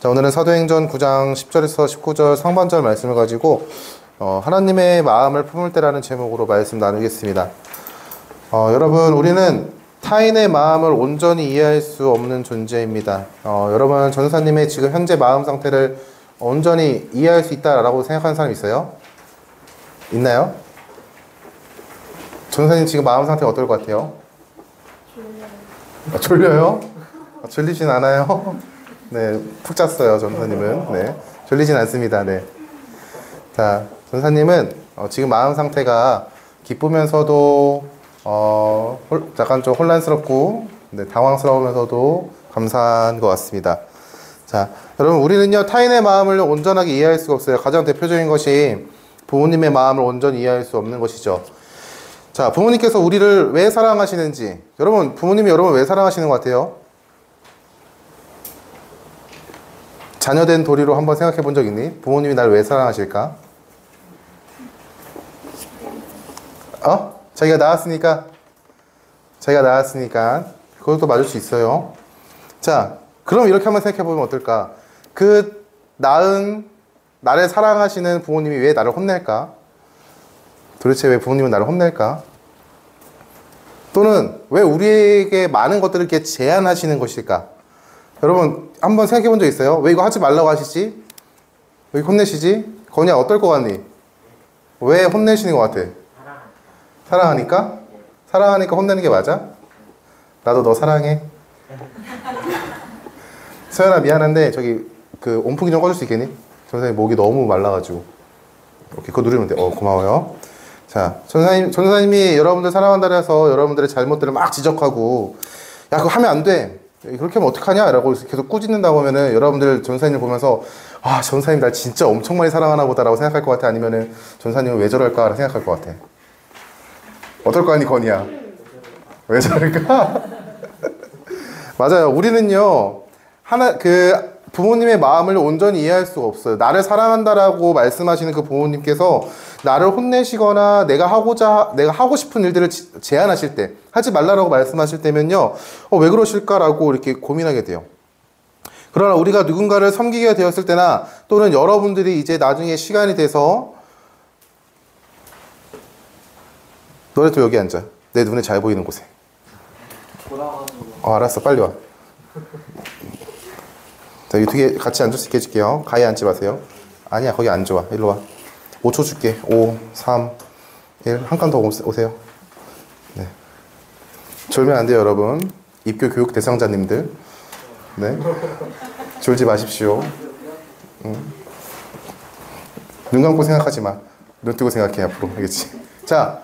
자, 오늘은 사도행전 9장 10절에서 19절 상반절 말씀을 가지고 하나님의 마음을 품을 때라는 제목으로 말씀 나누겠습니다. 여러분, 우리는 타인의 마음을 온전히 이해할 수 없는 존재입니다. 여러분, 전사님의 지금 현재 마음 상태를 온전히 이해할 수 있다라고 생각하는 사람 있어요? 있나요? 전사님 지금 마음 상태가 어떨 것 같아요? 졸려요? 졸리진 않아요? 네, 푹 잤어요, 전사님은. 네, 졸리진 않습니다. 네. 자, 전사님은 지금 마음 상태가 기쁘면서도 약간 좀 혼란스럽고, 네, 당황스러우면서도 감사한 것 같습니다. 자, 여러분, 우리는요, 타인의 마음을 온전하게 이해할 수가 없어요. 가장 대표적인 것이 부모님의 마음을 온전히 이해할 수 없는 것이죠. 자, 부모님께서 우리를 왜 사랑하시는지, 여러분, 부모님이 여러분 왜 사랑하시는 것 같아요? 자녀된 도리로 한번 생각해 본 적 있니? 부모님이 나를 왜 사랑하실까? 자기가 낳았으니까 그것도 맞을 수 있어요. 자, 그럼 이렇게 한번 생각해 보면 어떨까? 그 나를 사랑하시는 부모님이 왜 나를 혼낼까? 도대체 왜 부모님은 나를 혼낼까? 또는 왜 우리에게 많은 것들을 이렇게 제한하시는 것일까? 여러분, 한번 생각해 본 적 있어요? 왜 이거 하지 말라고 하시지? 왜 혼내시지? 건이야, 어떨 것 같니? 왜 혼내시는 것 같아? 사랑하니까? 사랑하니까 혼내는 게 맞아? 나도 너 사랑해. 서연아, 미안한데 저기 그 온풍기 좀 꺼줄 수 있겠니? 전사님 목이 너무 말라가지고. 오케이, 그거 누르면 돼. 고마워요. 자, 전사님이 여러분들 사랑한다 해서 여러분들의 잘못들을 막 지적하고, 야, 그거 하면 안 돼. 그렇게 하면 어떡하냐? 라고 계속 꾸짖는다 보면은 여러분들 전사님을 보면서, 아, 전사님 날 진짜 엄청 많이 사랑하나 보다라고 생각할 것 같아? 아니면은 전사님은 왜 저럴까? 생각할 것 같아? 어떨 거 아니, 건이야? 왜 저럴까? 맞아요. 우리는요, 부모님의 마음을 온전히 이해할 수가 없어요. 나를 사랑한다라고 말씀하시는 그 부모님께서 나를 혼내시거나 내가 하고 싶은 일들을 제한하실 때, 하지 말라라고 말씀하실 때면요, 왜 그러실까라고 이렇게 고민하게 돼요. 그러나 우리가 누군가를 섬기게 되었을 때나, 또는 여러분들이 이제 나중에 시간이 돼서, 너네도 여기 앉아. 내 눈에 잘 보이는 곳에. 알았어. 빨리 와. 자, 여기 뒤에 같이 앉을 수 있게 해줄게요. 가까이 앉지 마세요. 아니야, 거기 안 좋아. 일로 와. 5초 줄게. 5, 3, 1. 한 칸 더 오세요. 네. 졸면 안 돼요, 여러분. 입교 교육 대상자님들. 네. 졸지 마십시오. 눈 감고 생각하지 마. 눈 뜨고 생각해, 앞으로. 알겠지? 자,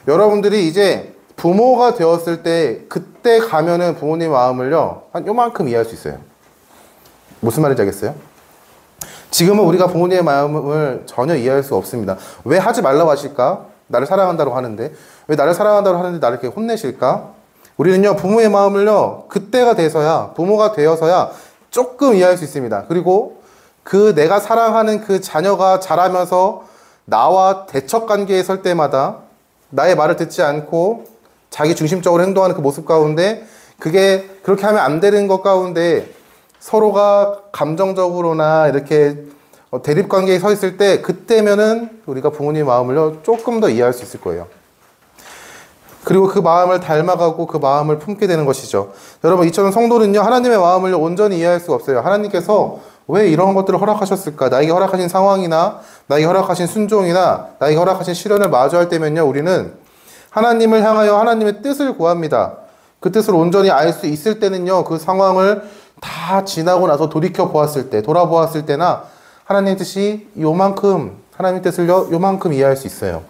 여러분들이 이제 부모가 되었을 때, 그때 가면은 부모님 마음을요, 한 요만큼 이해할 수 있어요. 무슨 말인지 알겠어요? 지금은 우리가 부모님의 마음을 전혀 이해할 수 없습니다. 왜 하지 말라고 하실까? 나를 사랑한다고 하는데. 왜 나를 사랑한다고 하는데 나를 이렇게 혼내실까? 우리는요, 부모의 마음을요, 그때가 돼서야, 부모가 되어서야 조금 이해할 수 있습니다. 그리고 내가 사랑하는 그 자녀가 자라면서 나와 대척 관계에 설 때마다 나의 말을 듣지 않고 자기 중심적으로 행동하는 그 모습 가운데, 그게 그렇게 하면 안 되는 것 가운데 서로가 감정적으로나 이렇게 대립 관계에 서 있을 때, 그때면은 우리가 부모님의 마음을요, 조금 더 이해할 수 있을 거예요. 그리고 그 마음을 닮아가고 그 마음을 품게 되는 것이죠. 여러분, 이처럼 성도는요, 하나님의 마음을 온전히 이해할 수가 없어요. 하나님께서 왜 이런 것들을 허락하셨을까? 나에게 허락하신 상황이나, 나에게 허락하신 순종이나, 나에게 허락하신 시련을 마주할 때면요, 우리는 하나님을 향하여 하나님의 뜻을 구합니다. 그 뜻을 온전히 알 수 있을 때는요, 그 상황을 다 지나고 나서 돌아보았을 때나, 하나님의 뜻이 하나님의 뜻을요, 요만큼 이해할 수 있어요.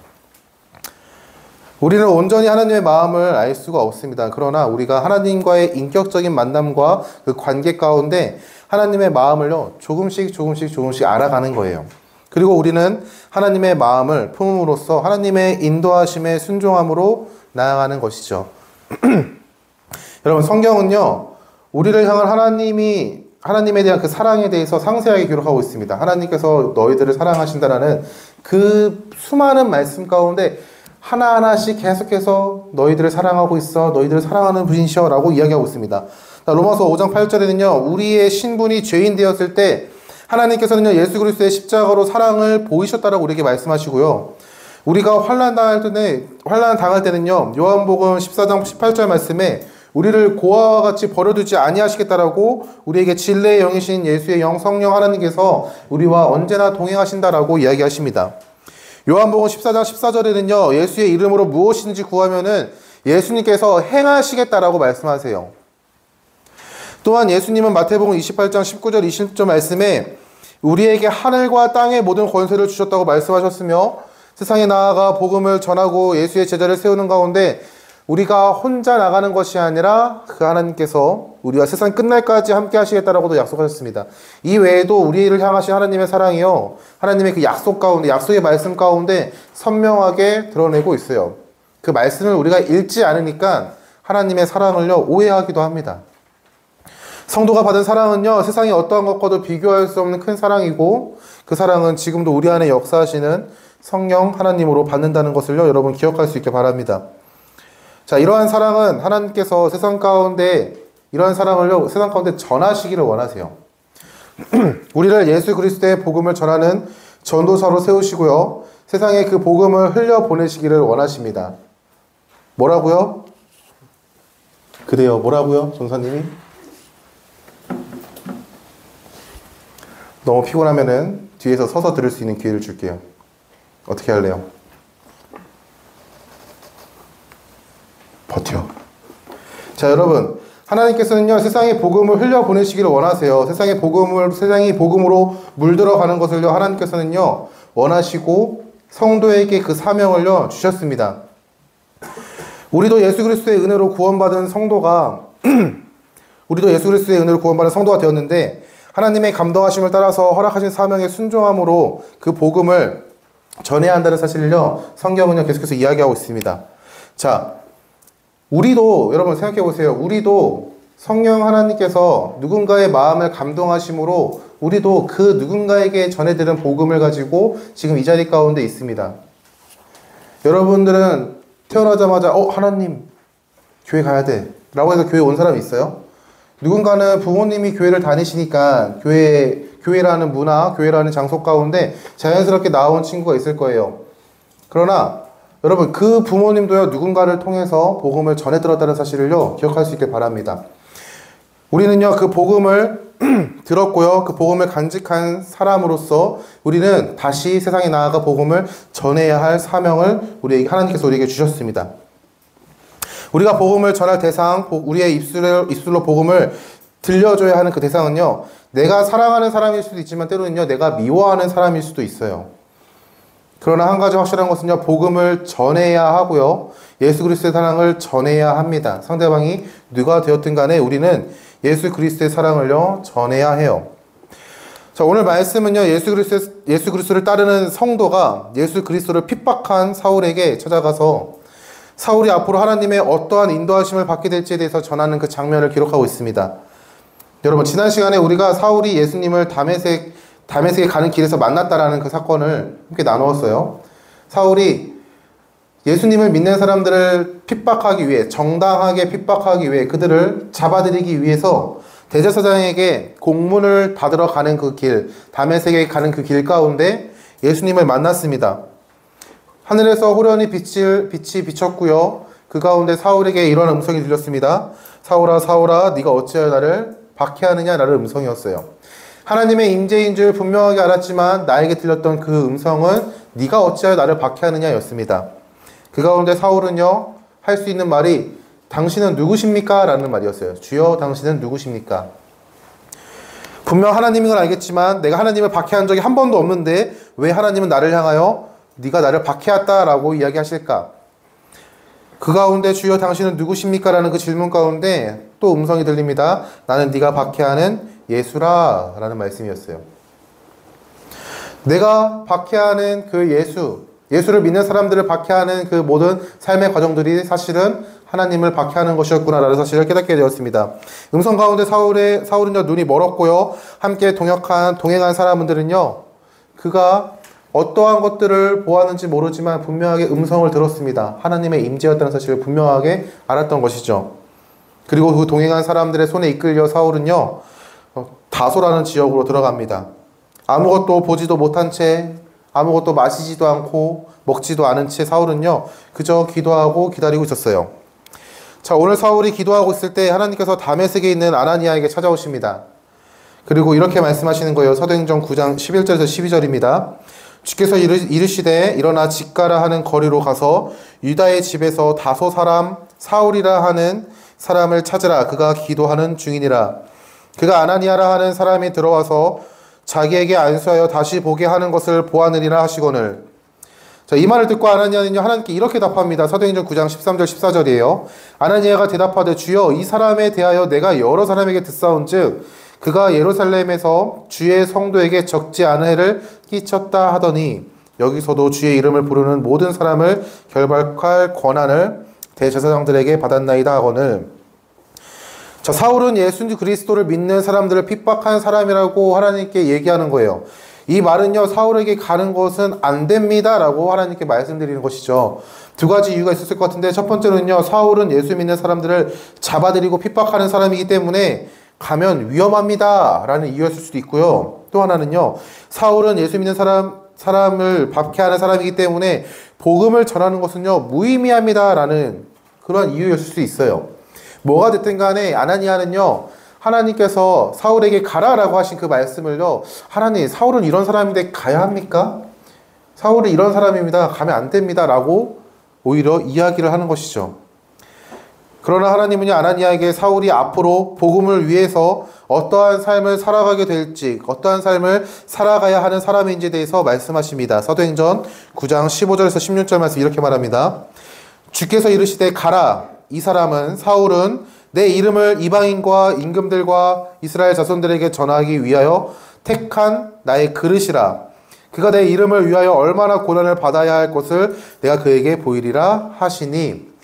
우리는 온전히 하나님의 마음을 알 수가 없습니다. 그러나 우리가 하나님과의 인격적인 만남과 그 관계 가운데 하나님의 마음을요, 조금씩 알아가는 거예요. 그리고 우리는 하나님의 마음을 품음으로써 하나님의 인도하심에 순종함으로 나아가는 것이죠. 여러분, 성경은요, 우리를 향한 하나님에 대한 그 사랑에 대해서 상세하게 기록하고 있습니다. 하나님께서 너희들을 사랑하신다라는 그 수많은 말씀 가운데 하나하나씩 계속해서 너희들을 사랑하고 있어, 너희들을 사랑하는 분이셔 라고 이야기하고 있습니다. 로마서 5장 8절에는요, 우리의 신분이 죄인 되었을 때 하나님께서는요, 예수 그리스도의 십자가로 사랑을 보이셨다라고 우리에게 말씀하시고요. 우리가 환난 당할 때는요, 요한복음 14장 18절 말씀에 우리를 고아와 같이 버려두지 아니하시겠다라고 우리에게 진리의 영이신 예수의 영 성령 하나님께서 우리와 언제나 동행하신다라고 이야기하십니다. 요한복음 14장 14절에는요, 예수의 이름으로 무엇인지 구하면은 예수님께서 행하시겠다라고 말씀하세요. 또한 예수님은 마태복음 28장 19절 20절 말씀에 우리에게 하늘과 땅의 모든 권세를 주셨다고 말씀하셨으며 세상에 나아가 복음을 전하고 예수의 제자를 세우는 가운데 우리가 혼자 나가는 것이 아니라 그 하나님께서 우리와 세상 끝날까지 함께 하시겠다라고도 약속하셨습니다. 이 외에도 우리를 향하신 하나님의 사랑이요, 하나님의 그 약속 가운데, 약속의 말씀 가운데 선명하게 드러내고 있어요. 그 말씀을 우리가 읽지 않으니까 하나님의 사랑을요, 오해하기도 합니다. 성도가 받은 사랑은요, 세상의 어떠한 것과도 비교할 수 없는 큰 사랑이고, 그 사랑은 지금도 우리 안에 역사하시는 성령 하나님으로 받는다는 것을요, 여러분 기억할 수 있게 바랍니다. 자, 이러한 사랑은 하나님께서 세상 가운데, 이러한 사랑을요, 세상 가운데 전하시기를 원하세요. 우리를 예수 그리스도의 복음을 전하는 전도사로 세우시고요, 세상에 그 복음을 흘려보내시기를 원하십니다. 뭐라고요? 그래요. 뭐라고요? 전사님이? 너무 피곤하면은 뒤에서 서서 들을 수 있는 기회를 줄게요. 어떻게 할래요? 버텨. 자, 여러분, 하나님께서는요, 세상에 복음을 흘려보내시기를 원하세요. 세상이 복음으로 물들어가는 것을요, 하나님께서는요, 원하시고 성도에게 그 사명을요, 주셨습니다. 우리도 예수 그리스도의 은혜로 구원받은 성도가 되었는데, 하나님의 감동하심을 따라서 허락하신 사명에 순종함으로 그 복음을 전해야 한다는 사실을요, 성경은요, 계속해서 이야기하고 있습니다. 자, 우리도, 여러분 생각해 보세요. 우리도 성령 하나님께서 누군가의 마음을 감동하심으로 우리도 그 누군가에게 전해드린 복음을 가지고 지금 이 자리 가운데 있습니다. 여러분들은 태어나자마자, 하나님, 교회 가야 돼 라고 해서 교회 온 사람이 있어요? 누군가는 부모님이 교회를 다니시니까 교회라는 문화, 교회라는 장소 가운데 자연스럽게 나온 친구가 있을 거예요. 그러나 여러분, 그 부모님도요, 누군가를 통해서 복음을 전해 들었다는 사실을요, 기억할 수 있길 바랍니다. 우리는요, 그 복음을 들었고요, 그 복음을 간직한 사람으로서 우리는 다시 세상에 나아가 복음을 전해야 할 사명을 하나님께서 우리에게 주셨습니다. 우리가 복음을 전할 대상, 우리의 입술로 복음을 들려줘야 하는 그 대상은요, 내가 사랑하는 사람일 수도 있지만 때로는요, 내가 미워하는 사람일 수도 있어요. 그러나 한 가지 확실한 것은요, 복음을 전해야 하고요, 예수 그리스도의 사랑을 전해야 합니다. 상대방이 누가 되었든 간에 우리는 예수 그리스도의 사랑을요, 전해야 해요. 자, 오늘 말씀은요, 예수 그리스도를 따르는 성도가 예수 그리스도를 핍박한 사울에게 찾아가서 사울이 앞으로 하나님의 어떠한 인도하심을 받게 될지에 대해서 전하는 그 장면을 기록하고 있습니다. 여러분, 지난 시간에 우리가 사울이 예수님을 다메섹에 가는 길에서 만났다라는 그 사건을 함께 나누었어요. 사울이 예수님을 믿는 사람들을 핍박하기 위해, 정당하게 핍박하기 위해, 그들을 잡아들이기 위해서 대제사장에게 공문을 받으러 가는 그 길, 다메섹에 가는 그 길 가운데 예수님을 만났습니다. 하늘에서 호련히 빛이 비쳤고요. 그 가운데 사울에게 이런 음성이 들렸습니다. 사울아, 사울아, 네가 어찌하여 나를 박해하느냐? 라는 음성이었어요. 하나님의 임재인 줄 분명하게 알았지만 나에게 들렸던 그 음성은 네가 어찌하여 나를 박해하느냐 였습니다. 그 가운데 사울은요, 할 수 있는 말이 당신은 누구십니까? 라는 말이었어요. 주여, 당신은 누구십니까? 분명 하나님인 걸 알겠지만 내가 하나님을 박해한 적이 한 번도 없는데 왜 하나님은 나를 향하여 네가 나를 박해했다라고 이야기하실까? 그 가운데 주여 당신은 누구십니까? 라는 그 질문 가운데 또 음성이 들립니다. 나는 네가 박해하는 예수라 라는 말씀이었어요. 내가 박해하는 그 예수를 믿는 사람들을 박해하는 그 모든 삶의 과정들이 사실은 하나님을 박해하는 것이었구나 라는 사실을 깨닫게 되었습니다. 음성 가운데 사울은요, 눈이 멀었고요, 함께 동행한 사람들은요, 그가 어떠한 것들을 보았는지 모르지만 분명하게 음성을 들었습니다. 하나님의 임재였다는 사실을 분명하게 알았던 것이죠. 그리고 그 동행한 사람들의 손에 이끌려 사울은요, 다소라는 지역으로 들어갑니다. 아무것도 보지도 못한 채, 아무것도 마시지도 않고 먹지도 않은 채 사울은요, 그저 기도하고 기다리고 있었어요. 자, 오늘 사울이 기도하고 있을 때 하나님께서 다메섹에 있는 아나니아에게 찾아오십니다. 그리고 이렇게 말씀하시는 거예요. 사도행전 9장 11절에서 12절입니다. 주께서 이르시되 일어나 직가라 하는 거리로 가서 유다의 집에서 다소 사람 사울이라 하는 사람을 찾으라. 그가 기도하는 중이니라. 그가 아나니아라 하는 사람이 들어와서 자기에게 안수하여 다시 보게 하는 것을 보았느니라 하시거늘. 자, 이 말을 듣고 아나니아는요, 하나님께 이렇게 답합니다. 사도행전 9장 13절 14절이에요. 아나니아가 대답하되 주여 이 사람에 대하여 내가 여러 사람에게 듣사온즉 그가 예루살렘에서 주의 성도에게 적지 않은 해를 끼쳤다 하더니 여기서도 주의 이름을 부르는 모든 사람을 결박할 권한을 대제사장들에게 받았나이다 하거늘. 자, 사울은 예수 그리스도를 믿는 사람들을 핍박한 사람이라고 하나님께 얘기하는 거예요. 이 말은요, 사울에게 가는 것은 안 됩니다 라고 하나님께 말씀드리는 것이죠. 두 가지 이유가 있었을 것 같은데, 첫 번째는요, 사울은 예수 믿는 사람들을 잡아들이고 핍박하는 사람이기 때문에 가면 위험합니다 라는 이유였을 수도 있고요. 또 하나는요, 사울은 예수 믿는 사람을 박해하는 사람이기 때문에 복음을 전하는 것은요, 무의미합니다 라는 그런 이유였을 수도 있어요. 뭐가 됐든 간에 아나니아는요, 하나님께서 사울에게 가라라고 하신 그 말씀을요, 하나님, 사울은 이런 사람인데 가야 합니까? 사울은 이런 사람입니다. 가면 안 됩니다. 라고 오히려 이야기를 하는 것이죠. 그러나 하나님은요, 아나니아에게 사울이 앞으로 복음을 위해서 어떠한 삶을 살아가게 될지, 어떠한 삶을 살아가야 하는 사람인지에 대해서 말씀하십니다. 사도행전 9장 15절에서 16절 말씀 이렇게 말합니다. 주께서 이르시되 가라. 이 사람은 사울은 내 이름을 이방인과 임금들과 이스라엘 자손들에게 전하기 위하여 택한 나의 그릇이라. 그가 내 이름을 위하여 얼마나 고난을 받아야 할 것을 내가 그에게 보이리라 하시니.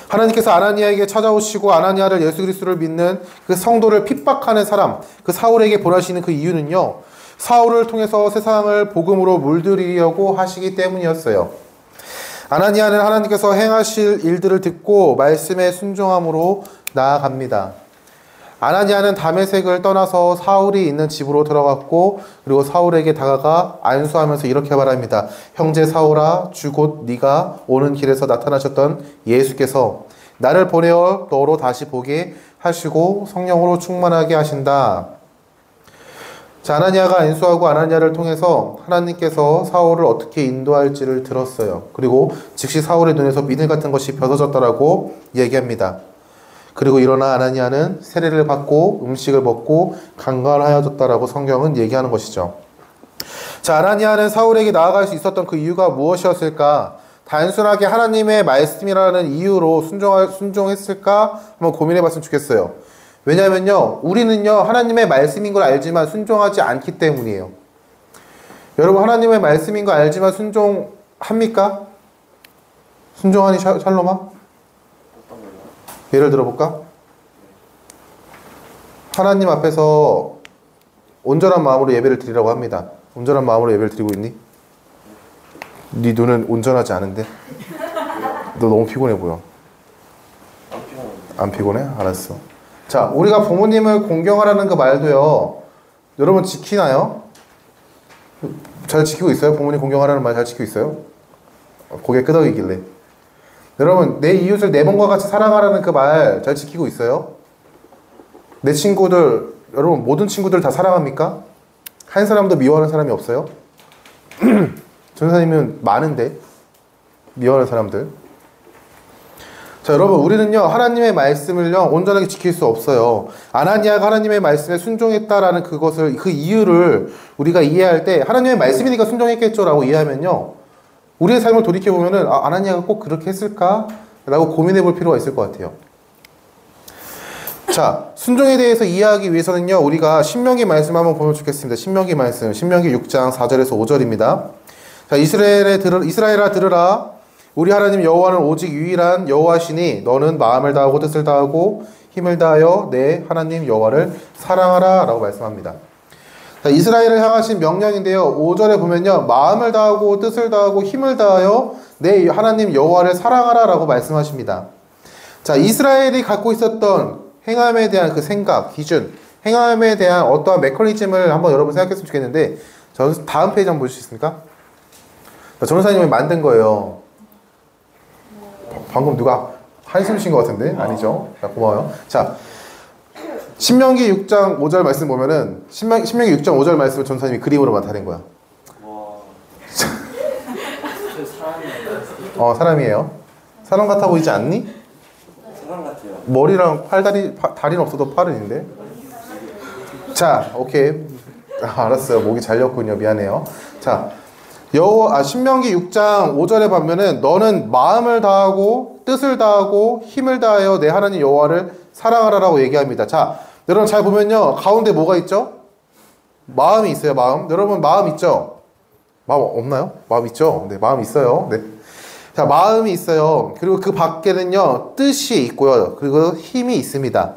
하나님께서 아나니아에게 찾아오시고 아나니아를 예수 그리스도를 믿는 그 성도를 핍박하는 사람, 그 사울에게 보내시는 그 이유는요, 사울을 통해서 세상을 복음으로 물들이려고 하시기 때문이었어요. 아나니아는 하나님께서 행하실 일들을 듣고 말씀에 순종함으로 나아갑니다. 아나니아는 다메섹을 떠나서 사울이 있는 집으로 들어갔고, 그리고 사울에게 다가가 안수하면서 이렇게 말합니다. 형제 사울아, 주 곧 네가 오는 길에서 나타나셨던 예수께서 나를 보내어 너로 다시 보게 하시고 성령으로 충만하게 하신다. 자, 아나니아가 안수하고 아나니아를 통해서 하나님께서 사울을 어떻게 인도할지를 들었어요. 그리고 즉시 사울의 눈에서 비늘 같은 것이 벗어졌다라고 얘기합니다. 그리고 일어나 아나니아는 세례를 받고 음식을 먹고 강건하여졌다라고 성경은 얘기하는 것이죠. 자, 아나니아는 사울에게 나아갈 수 있었던 그 이유가 무엇이었을까? 단순하게 하나님의 말씀이라는 이유로 순종했을까? 한번 고민해 봤으면 좋겠어요. 왜냐하면요, 우리는요, 하나님의 말씀인 걸 알지만 순종하지 않기 때문이에요. 여러분, 하나님의 말씀인 걸 알지만 순종합니까? 순종하니 샬롬아? 예를 들어볼까? 하나님 앞에서 온전한 마음으로 예배를 드리라고 합니다. 온전한 마음으로 예배를 드리고 있니? 네 눈은 온전하지 않은데? 너 너무 피곤해 보여. 안 피곤해? 알았어. 자, 우리가 부모님을 공경하라는 그 말도요, 여러분 지키나요? 잘 지키고 있어요? 부모님 공경하라는 말 잘 지키고 있어요? 고개 끄덕이길래. 여러분, 내 이웃을 내 몸과 같이 사랑하라는 그 말 잘 지키고 있어요? 내 친구들, 여러분 모든 친구들 다 사랑합니까? 한 사람도 미워하는 사람이 없어요? 전사님은 많은데 미워하는 사람들. 자, 여러분, 우리는요, 하나님의 말씀을요, 온전하게 지킬 수 없어요. 아나니아가 하나님의 말씀에 순종했다라는 그것을, 그 이유를 우리가 이해할 때, 하나님의 말씀이니까 순종했겠죠 라고 이해하면요, 우리의 삶을 돌이켜보면은, 아, 아나니아가 꼭 그렇게 했을까? 라고 고민해 볼 필요가 있을 것 같아요. 자, 순종에 대해서 이해하기 위해서는요, 우리가 신명기 말씀 한번 보면 좋겠습니다. 신명기 말씀, 신명기 6장 4절에서 5절입니다. 자, 이스라엘아 들으라. 우리 하나님 여호와는 오직 유일한 여호와시니 너는 마음을 다하고 뜻을 다하고 힘을 다하여 내 하나님 여호와를 사랑하라 라고 말씀합니다. 자, 이스라엘을 향하신 명령인데요, 5절에 보면요, 마음을 다하고 뜻을 다하고 힘을 다하여 내 하나님 여호와를 사랑하라 라고 말씀하십니다. 자, 이스라엘이 갖고 있었던 행함에 대한 그 생각, 기준, 행함에 대한 어떠한 메커니즘을 한번 여러분 생각했으면 좋겠는데, 다음 페이지 한번 보실 수 있습니까? 전도사님이 만든 거예요. 방금 누가 한숨 쉰 것 같은데? 아니죠? 자, 고마워요. 자, 신명기 6장 5절 말씀 보면은, 신명기 6장 5절 말씀을 전도사님이 그림으로 나타낸 거야. 사람이에요. 사람 같아 보이지 않니? 사람 같아요. 머리랑 다리는 없어도 팔은 있는데. 자, 오케이. 알았어요. 목이 잘렸군요. 미안해요. 자, 신명기 6장 5절에 보면은 너는 마음을 다하고 뜻을 다하고 힘을 다하여 내 하나님 여호와를 사랑하라라고 얘기합니다. 자, 여러분 잘 보면요. 가운데 뭐가 있죠? 마음이 있어요. 마음. 여러분 마음 있죠? 마음 없나요? 마음 있죠? 네, 마음 있어요. 네. 자, 마음이 있어요. 그리고 그 밖에는요, 뜻이 있고요. 그리고 힘이 있습니다.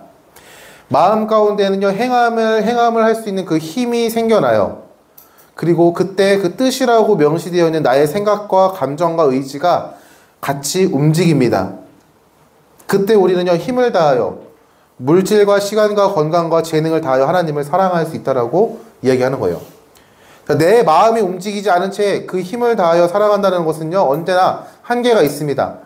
마음 가운데는요, 행함을 할 수 있는 그 힘이 생겨나요. 그리고 그때 그 뜻이라고 명시되어 있는 나의 생각과 감정과 의지가 같이 움직입니다. 그때 우리는요, 힘을 다하여 물질과 시간과 건강과 재능을 다하여 하나님을 사랑할 수 있다라고 이야기하는 거예요. 내 마음이 움직이지 않은 채 그 힘을 다하여 살아간다는 것은요, 언제나 한계가 있습니다.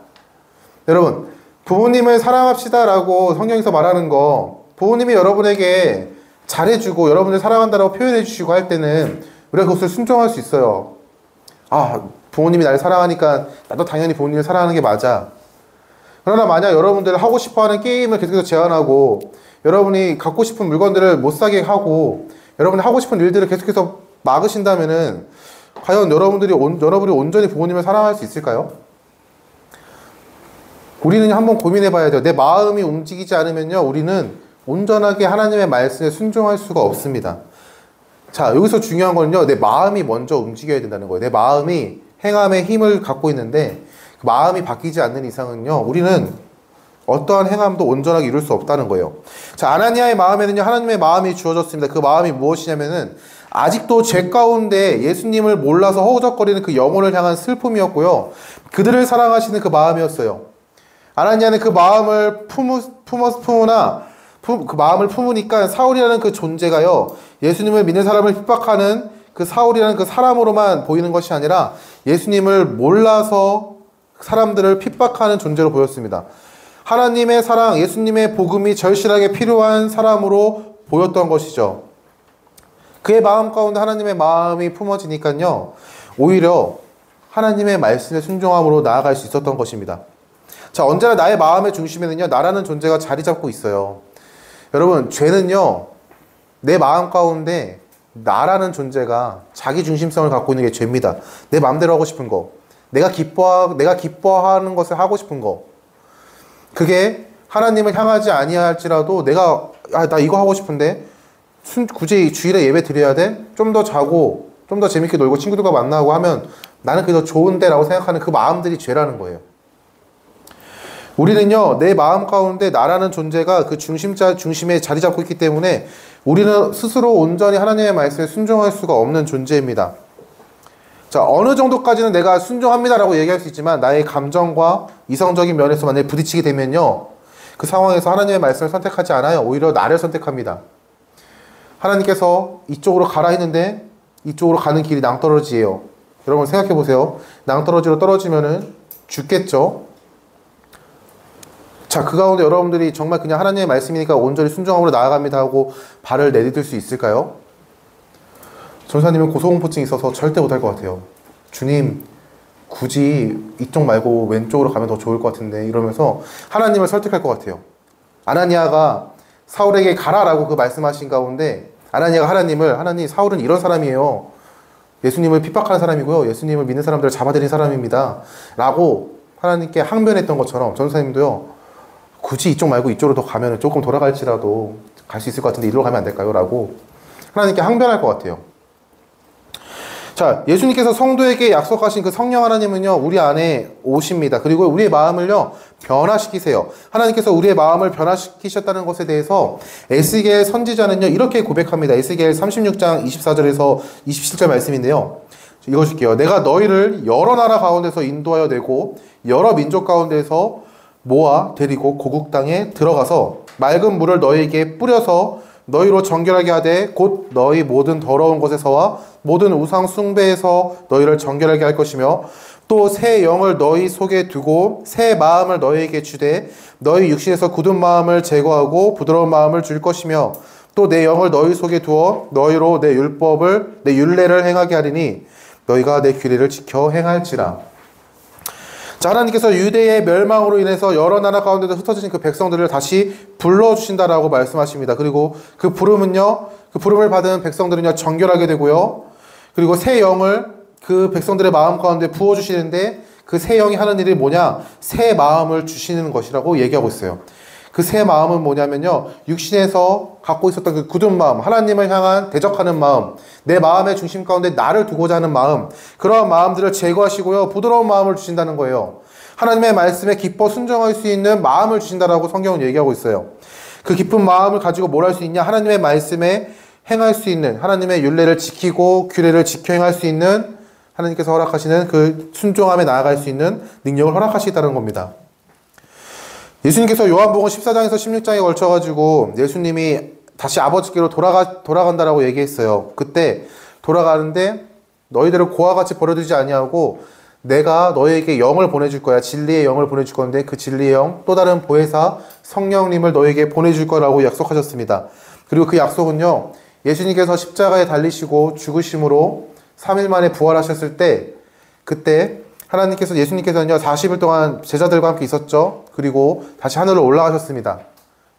여러분, 부모님을 사랑합시다라고 성경에서 말하는 거, 부모님이 여러분에게 잘해주고 여러분을 사랑한다라고 표현해주시고 할 때는 우리가 그것을 순종할 수 있어요. 아, 부모님이 나를 사랑하니까 나도 당연히 부모님을 사랑하는 게 맞아. 그러나 만약 여러분들 하고 싶어하는 게임을 계속해서 제한하고 여러분이 갖고 싶은 물건들을 못 사게 하고 여러분이 하고 싶은 일들을 계속해서 막으신다면은 과연 여러분이 온전히 부모님을 사랑할 수 있을까요? 우리는 한번 고민해 봐야 돼요. 내 마음이 움직이지 않으면요, 우리는 온전하게 하나님의 말씀에 순종할 수가 없습니다. 자, 여기서 중요한 거는요, 내 마음이 먼저 움직여야 된다는 거예요. 내 마음이 행함의 힘을 갖고 있는데 그 마음이 바뀌지 않는 이상은요, 우리는 어떠한 행함도 온전하게 이룰 수 없다는 거예요. 자, 아나니아의 마음에는요, 하나님의 마음이 주어졌습니다. 그 마음이 무엇이냐면은 아직도 죄 가운데 예수님을 몰라서 허우적거리는 그 영혼을 향한 슬픔이었고요, 그들을 사랑하시는 그 마음이었어요. 아나니아는 그 마음을 그 마음을 품으니까 사울이라는 그 존재가요, 예수님을 믿는 사람을 핍박하는 그 사울이라는 그 사람으로만 보이는 것이 아니라 예수님을 몰라서 사람들을 핍박하는 존재로 보였습니다. 하나님의 사랑, 예수님의 복음이 절실하게 필요한 사람으로 보였던 것이죠. 그의 마음 가운데 하나님의 마음이 품어지니까요, 오히려 하나님의 말씀에 순종함으로 나아갈 수 있었던 것입니다. 자, 언제나 나의 마음의 중심에는요, 나라는 존재가 자리 잡고 있어요. 여러분, 죄는요, 내 마음 가운데 나라는 존재가 자기 중심성을 갖고 있는 게 죄입니다. 내 마음대로 하고 싶은 거, 내가 기뻐하는 것을 하고 싶은 거, 그게 하나님을 향하지 아니할지라도 나 이거 하고 싶은데 굳이 주일에 예배 드려야 돼? 좀 더 자고 좀 더 재밌게 놀고 친구들과 만나고 하면 나는 그게 더 좋은데 라고 생각하는 그 마음들이 죄라는 거예요. 우리는요, 내 마음 가운데 나라는 존재가 그 중심에 자리 잡고 있기 때문에 우리는 스스로 온전히 하나님의 말씀에 순종할 수가 없는 존재입니다. 자, 어느 정도까지는 내가 순종합니다라고 얘기할 수 있지만 나의 감정과 이성적인 면에서 만약에 부딪히게 되면요, 그 상황에서 하나님의 말씀을 선택하지 않아요. 오히려 나를 선택합니다. 하나님께서 이쪽으로 가라 했는데 이쪽으로 가는 길이 낭떠러지예요. 여러분 생각해 보세요. 낭떠러지로 떨어지면은 죽겠죠. 자, 그 가운데 여러분들이 정말 그냥 하나님의 말씀이니까 온전히 순종함으로 나아갑니다 하고 발을 내디딜 수 있을까요? 전사님은 고소공포증이 있어서 절대 못할 것 같아요. 주님, 굳이 이쪽 말고 왼쪽으로 가면 더 좋을 것 같은데 이러면서 하나님을 설득할 것 같아요. 아나니아가 사울에게 가라라고 그 말씀하신 가운데 아나니아가 하나님, 사울은 이런 사람이에요. 예수님을 핍박하는 사람이고요, 예수님을 믿는 사람들을 잡아들인 사람입니다 라고 하나님께 항변했던 것처럼 전사님도요, 굳이 이쪽 말고 이쪽으로 더 가면 조금 돌아갈지라도 갈 수 있을 것 같은데 이리로 가면 안 될까요? 라고 하나님께 항변할 것 같아요. 자, 예수님께서 성도에게 약속하신 그 성령 하나님은요, 우리 안에 오십니다. 그리고 우리의 마음을요, 변화시키세요. 하나님께서 우리의 마음을 변화시키셨다는 것에 대해서 에스겔 선지자는요, 이렇게 고백합니다. 에스겔 36장 24절에서 27절 말씀인데요. 읽어줄게요. 내가 너희를 여러 나라 가운데서 인도하여 내고 여러 민족 가운데서 모아 데리고 고국 땅에 들어가서 맑은 물을 너희에게 뿌려서 너희로 정결하게 하되 곧 너희 모든 더러운 것에서와 모든 우상 숭배에서 너희를 정결하게 할 것이며 또 새 영을 너희 속에 두고 새 마음을 너희에게 주되 너희 육신에서 굳은 마음을 제거하고 부드러운 마음을 줄 것이며 또 내 영을 너희 속에 두어 너희로 내 율법을 내 율례를 행하게 하리니 너희가 내 규례를 지켜 행할지라. 자, 하나님께서 유대의 멸망으로 인해서 여러 나라 가운데도 흩어진 그 백성들을 다시 불러주신다라고 말씀하십니다. 그리고 그 부름은요, 그 부름을 받은 백성들은요, 정결하게 되고요. 그리고 새 영을 그 백성들의 마음 가운데 부어주시는데 그 새 영이 하는 일이 뭐냐? 새 마음을 주시는 것이라고 얘기하고 있어요. 그 새 마음은 뭐냐면요, 육신에서 갖고 있었던 그 굳은 마음, 하나님을 향한 대적하는 마음, 내 마음의 중심 가운데 나를 두고자 하는 마음, 그러한 마음들을 제거하시고요, 부드러운 마음을 주신다는 거예요. 하나님의 말씀에 기뻐 순종할 수 있는 마음을 주신다라고 성경은 얘기하고 있어요. 그 기쁜 마음을 가지고 뭘 할 수 있냐? 하나님의 말씀에 행할 수 있는, 하나님의 율례를 지키고 규례를 지켜 행할 수 있는, 하나님께서 허락하시는 그 순종함에 나아갈 수 있는 능력을 허락하시겠다는 겁니다. 예수님께서 요한복음 14장에서 16장에 걸쳐가지고 예수님이 다시 아버지께로 돌아간다라고 얘기했어요. 그때 돌아가는데 너희들을 고와 같이 버려두지 아니하고 내가 너희에게 영을 보내줄 거야. 진리의 영을 보내줄 건데 그 진리의 영, 또 다른 보혜사 성령님을 너희에게 보내줄 거라고 약속하셨습니다. 그리고 그 약속은요, 예수님께서 십자가에 달리시고 죽으심으로 3일 만에 부활하셨을 때, 그때 예수님께서는요 40일 동안 제자들과 함께 있었죠. 그리고 다시 하늘로 올라가셨습니다.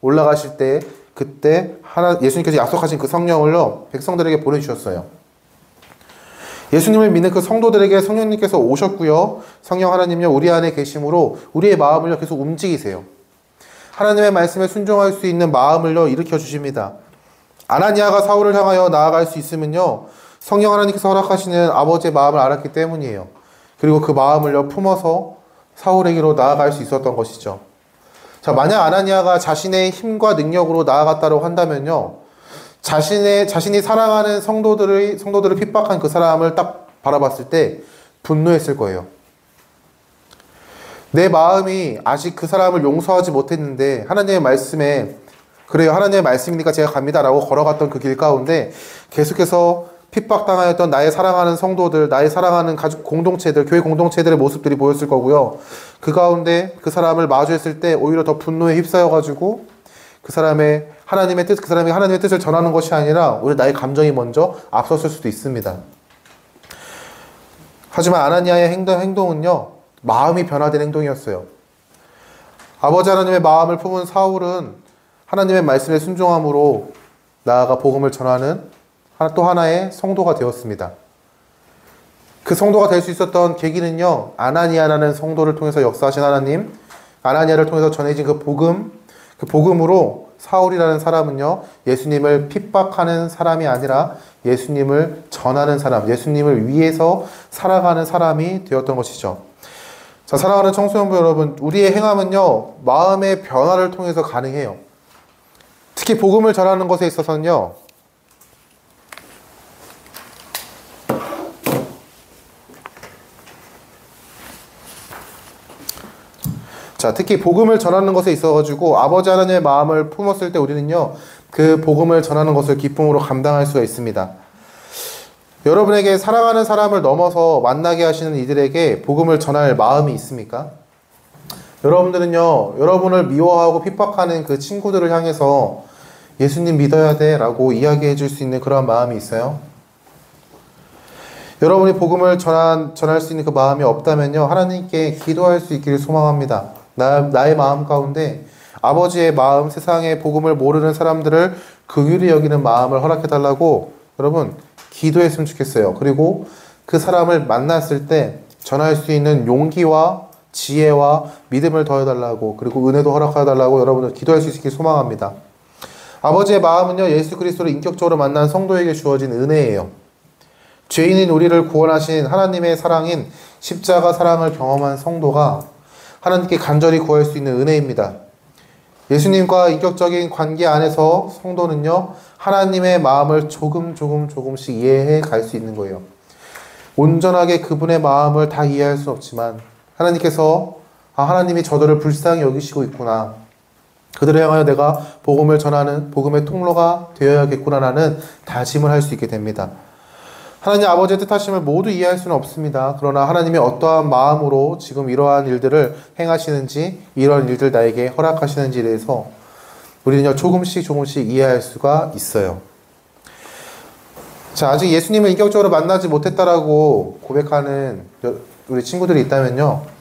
올라가실 때 그때 예수님께서 약속하신 그 성령을요 백성들에게 보내주셨어요. 예수님을 믿는 그 성도들에게 성령님께서 오셨고요, 성령 하나님요 우리 안에 계심으로 우리의 마음을요 계속 움직이세요. 하나님의 말씀에 순종할 수 있는 마음을요 일으켜 주십니다. 아나니아가 사울을 향하여 나아갈 수 있으면요 성령 하나님께서 허락하시는 아버지의 마음을 알았기 때문이에요. 그리고 그 마음을요 품어서 사울에게로 나아갈 수 있었던 것이죠. 자, 만약 아나니아가 자신의 힘과 능력으로 나아갔다고 한다면요, 자신이 사랑하는 성도들을 핍박한 그 사람을 딱 바라봤을 때 분노했을 거예요. 내 마음이 아직 그 사람을 용서하지 못했는데 하나님의 말씀에, 그래요, 하나님의 말씀이니까 제가 갑니다라고 걸어갔던 그 길 가운데 계속해서 핍박당하였던 나의 사랑하는 성도들, 나의 사랑하는 가족 공동체들, 교회 공동체들의 모습들이 보였을 거고요. 그 가운데 그 사람을 마주했을 때 오히려 더 분노에 휩싸여가지고 그 사람이 하나님의 뜻을 전하는 것이 아니라 오히려 나의 감정이 먼저 앞섰을 수도 있습니다. 하지만 아나니아의 행동은요, 마음이 변화된 행동이었어요. 아버지 하나님의 마음을 품은 사울은 하나님의 말씀에 순종함으로 나아가 복음을 전하는 또 하나의 성도가 되었습니다. 그 성도가 될 수 있었던 계기는요, 아나니아라는 성도를 통해서 역사하신 하나님, 아나니아를 통해서 전해진 그 복음으로 사울이라는 사람은요, 예수님을 핍박하는 사람이 아니라 예수님을 전하는 사람, 예수님을 위해서 살아가는 사람이 되었던 것이죠. 자, 사랑하는 청소년부 여러분, 우리의 행함은요, 마음의 변화를 통해서 가능해요. 특히 복음을 전하는 것에 있어서는요, 자, 특히 복음을 전하는 것에 있어가지고 아버지 하나님의 마음을 품었을 때 우리는요, 그 복음을 전하는 것을 기쁨으로 감당할 수가 있습니다. 여러분에게 사랑하는 사람을 넘어서 만나게 하시는 이들에게 복음을 전할 마음이 있습니까? 여러분들은요, 여러분을 미워하고 핍박하는 그 친구들을 향해서 예수님 믿어야 돼 라고 이야기해 줄 수 있는 그런 마음이 있어요? 여러분이 복음을 전할 수 있는 그 마음이 없다면요, 하나님께 기도할 수 있기를 소망합니다. 나의 마음 가운데 아버지의 마음, 세상의 복음을 모르는 사람들을 긍휼히 여기는 마음을 허락해달라고 여러분 기도했으면 좋겠어요. 그리고 그 사람을 만났을 때 전할 수 있는 용기와 지혜와 믿음을 더해달라고, 그리고 은혜도 허락해달라고 여러분을 기도할 수 있기를 소망합니다. 아버지의 마음은요, 예수 그리스도를 인격적으로 만난 성도에게 주어진 은혜예요. 죄인인 우리를 구원하신 하나님의 사랑인 십자가 사랑을 경험한 성도가 하나님께 간절히 구할 수 있는 은혜입니다. 예수님과 인격적인 관계 안에서 성도는요, 하나님의 마음을 조금씩 이해해 갈 수 있는 거예요. 온전하게 그분의 마음을 다 이해할 수는 없지만 하나님께서 아, 하나님이 저들을 불쌍히 여기시고 있구나. 그들을 향하여 내가 복음을 전하는 복음의 통로가 되어야겠구나라는 다짐을 할 수 있게 됩니다. 하나님 아버지의 뜻하심을 모두 이해할 수는 없습니다. 그러나 하나님이 어떠한 마음으로 지금 이러한 일들을 행하시는지, 이런 일들 나에게 허락하시는지에 대해서 우리는 조금씩 이해할 수가 있어요. 자, 아직 예수님을 인격적으로 만나지 못했다라고 고백하는 우리 친구들이 있다면요,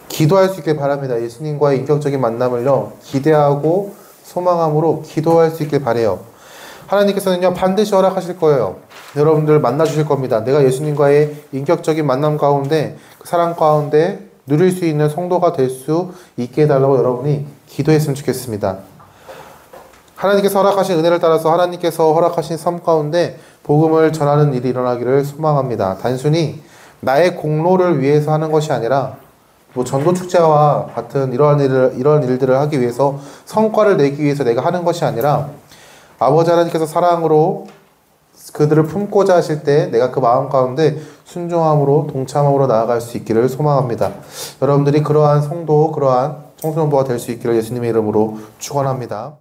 기도할 수 있길 바랍니다. 예수님과의 인격적인 만남을요, 기대하고 소망함으로 기도할 수 있길 바라요. 하나님께서는요, 반드시 허락하실 거예요. 여러분들 만나주실 겁니다. 내가 예수님과의 인격적인 만남 가운데, 그 사랑 가운데 누릴 수 있는 성도가 될 수 있게 해달라고 여러분이 기도했으면 좋겠습니다. 하나님께서 허락하신 은혜를 따라서 하나님께서 허락하신 삶 가운데 복음을 전하는 일이 일어나기를 소망합니다. 단순히 나의 공로를 위해서 하는 것이 아니라 뭐 전도축제와 같은 이런 일들을 하기 위해서 성과를 내기 위해서 내가 하는 것이 아니라 아버지 하나님께서 사랑으로 그들을 품고자 하실 때 내가 그 마음 가운데 순종함으로 동참함으로 나아갈 수 있기를 소망합니다. 여러분들이 그러한 성도, 그러한 청소년부가 될 수 있기를 예수님의 이름으로 축원합니다.